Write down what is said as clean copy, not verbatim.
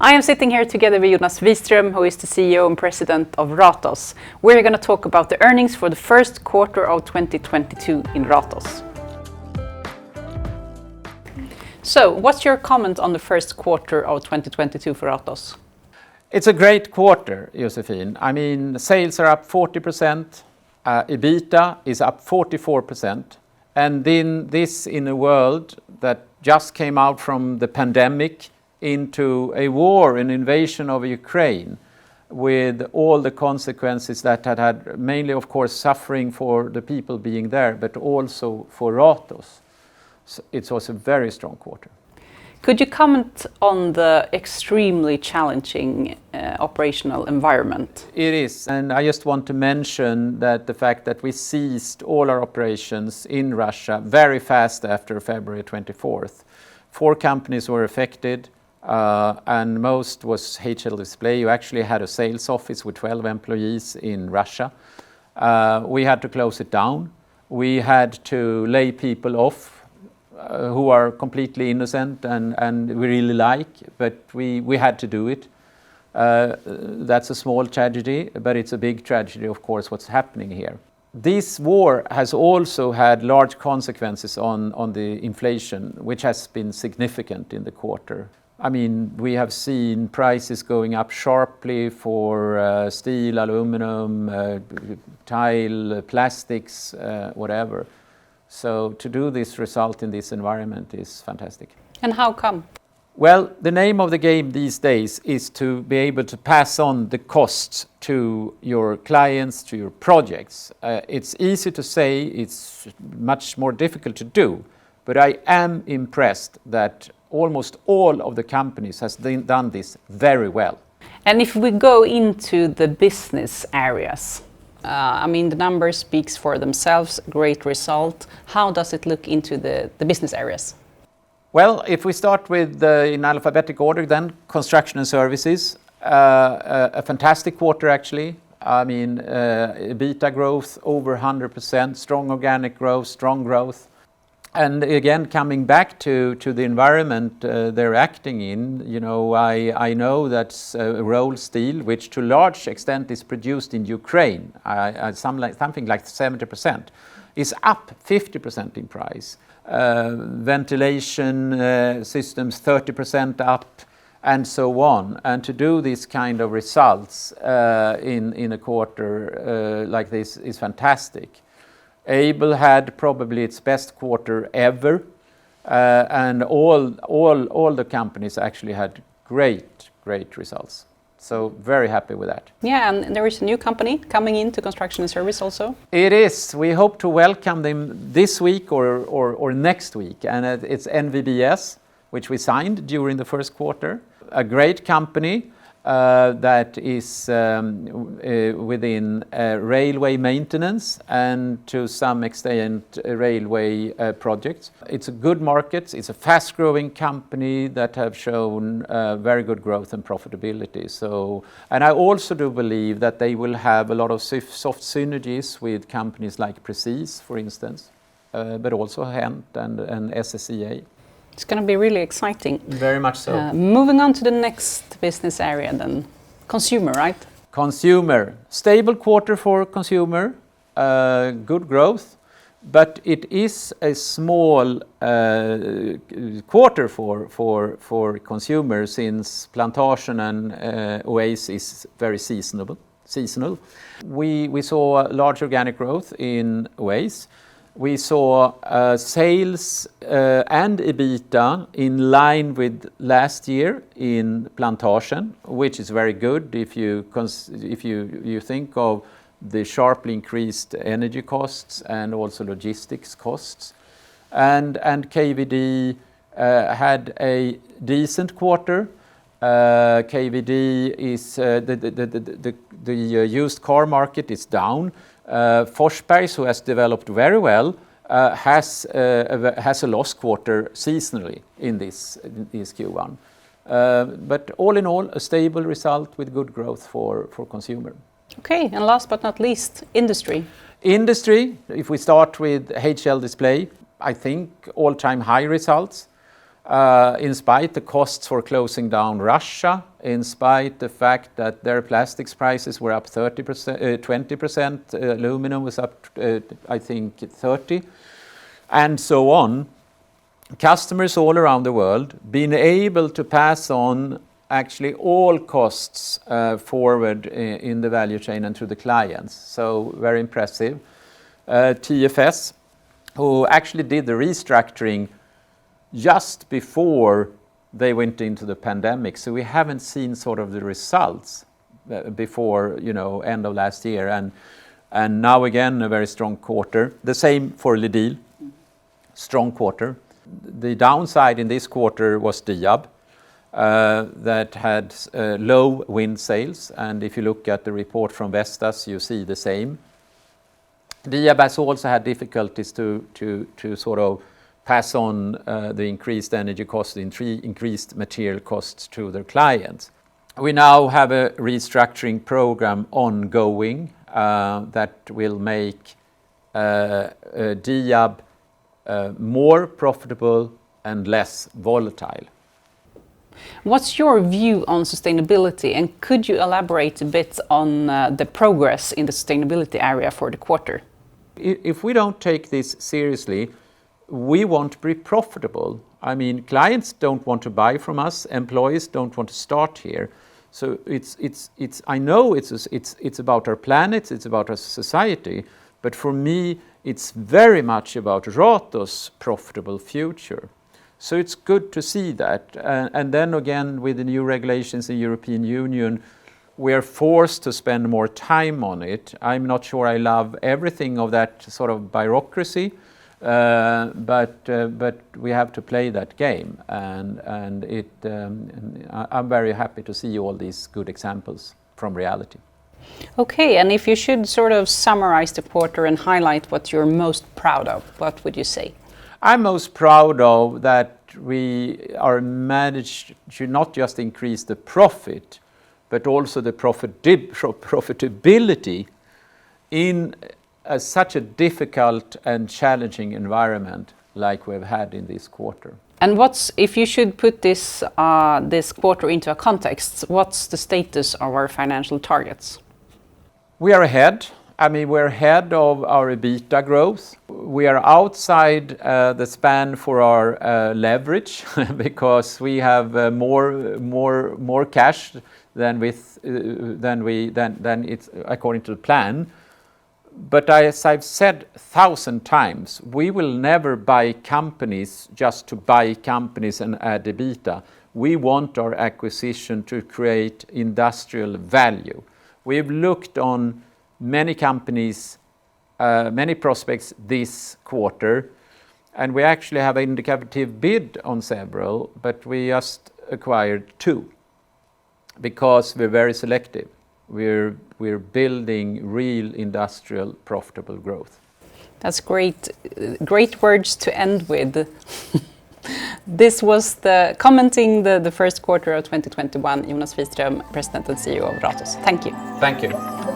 I am sitting here together with Jonas Wiström, who is the CEO and President of Ratos. We're going to talk about the earnings for the first quarter of 2022 in Ratos. So, what's your comment on the first quarter of 2022 for Ratos? It's a great quarter, Josephine. I mean, sales are up 40%, EBITDA is up 44%, and then this in a world that just came out from the pandemic into a war, an invasion of Ukraine, with all the consequences that had mainly, of course, suffering for the people being there, but also for Ratos. So it was a very strong quarter. Could you comment on the extremely challenging operational environment? It is, and I just want to mention that the fact that we ceased all our operations in Russia very fast after February 24th. 4 companies were affected, and most was HL Display, who actually had a sales office with 12 employees in Russia. We had to close it down. We had to lay people off who are completely innocent and we really like, but we had to do it. That's a small tragedy, but it's a big tragedy, of course, what's happening here. This war has also had large consequences on the inflation, which has been significant in the quarter. I mean, we have seen prices going up sharply for steel, aluminum, tile, plastics, whatever. So to do this result in this environment is fantastic. And how come? Well, the name of the game these days is to be able to pass on the costs to your clients, to your projects. It's easy to say, it's much more difficult to do, but I am impressed that almost all of the companies has done this very well. And if we go into the business areas, I mean, the numbers speaks for themselves, great result. How does it look into the business areas? Well, if we start with in alphabetic order, then construction and services, a fantastic quarter actually. I mean, EBITDA growth over 100%, strong organic growth, strong growth. And again, coming back to the environment they're acting in, you know, I know that rolled steel, which to a large extent is produced in Ukraine, something like 70%, is up 50% in price. Ventilation systems 30% up, and so on. And to do this kind of results in a quarter like this is fantastic. Able had probably its best quarter ever, and all the companies actually had great results. So very happy with that. Yeah, and there is a new company coming into construction and service also. It is. We hope to welcome them this week or next week, and it's NVBS, which we signed during the first quarter. A great company. That is within railway maintenance and to some extent railway projects. It's a good market, it's a fast-growing company that have shown very good growth and profitability. So, and I also do believe that they will have a lot of soft synergies with companies like Precis, for instance, but also Hent and SSEA. It's going to be really exciting. Very much so. Moving on to the next business area then. Consumer, right? Consumer. Stable quarter for consumer. Good growth. But it is a small quarter for consumer since Plantagen and Oase is very seasonal. We saw large organic growth in Oase. We saw sales and EBITDA in line with last year in Plantagen, which is very good if you think of the sharply increased energy costs and also logistics costs. And KVD had a decent quarter. KVD is the used car market is down. Forsbergs, who has developed very well, has a loss quarter seasonally in this Q1. But all in all, a stable result with good growth for consumer. Okay, and last but not least, industry. Industry, if we start with HL Display, I think all-time high results. in spite the costs for closing down Russia, in spite the fact that their plastics prices were up 20%, aluminum was up, I think, 30%, and so on. Customers all around the world been able to pass on actually all costs forward in the value chain and to the clients. So very impressive. TFS, who actually did the restructuring just before they went into the pandemic. So we haven't seen sort of the results before, end of last year. And now again, a very strong quarter. The same for Lidl, strong quarter. The downside in this quarter was Diab, that had low wind sales. And if you look at the report from Vestas, you see the same. Diab has also had difficulties to sort of pass on the increased energy costs, increased material costs to their clients. We now have a restructuring program ongoing that will make Diab more profitable and less volatile. What's your view on sustainability, and could you elaborate a bit on the progress in the sustainability area for the quarter? If we don't take this seriously, we won't be profitable. I mean, clients don't want to buy from us, employees don't want to start here. So I know it's about our planet, it's about our society, but for me, it's very much about Ratos' profitable future. So it's good to see that. And then again, with the new regulations in the European Union, we are forced to spend more time on it. I'm not sure I love everything of that sort of bureaucracy, but we have to play that game. And I'm very happy to see all these good examples from reality. Okay, and if you should sort of summarize the quarter and highlight what you're most proud of, what would you say? I'm most proud of that we are managed to not just increase the profit, but also the profitability in such a difficult and challenging environment like we've had in this quarter. And if you should put this quarter into a context, what's the status of our financial targets? We are ahead. I mean, we're ahead of our EBITDA growth. We are outside the span for our leverage because we have more cash than it's according to the plan. But as I've said 1,000 times, we will never buy companies just to buy companies and add EBITDA. We want our acquisition to create industrial value. We've looked on many companies, many prospects this quarter, and we actually have an indicative bid on several, but we just acquired 2 because we're very selective. We're building real industrial profitable growth. That's great words to end with. This was commenting the first quarter of 2021. Jonas Wiström, President and CEO of Ratos. Thank you. Thank you.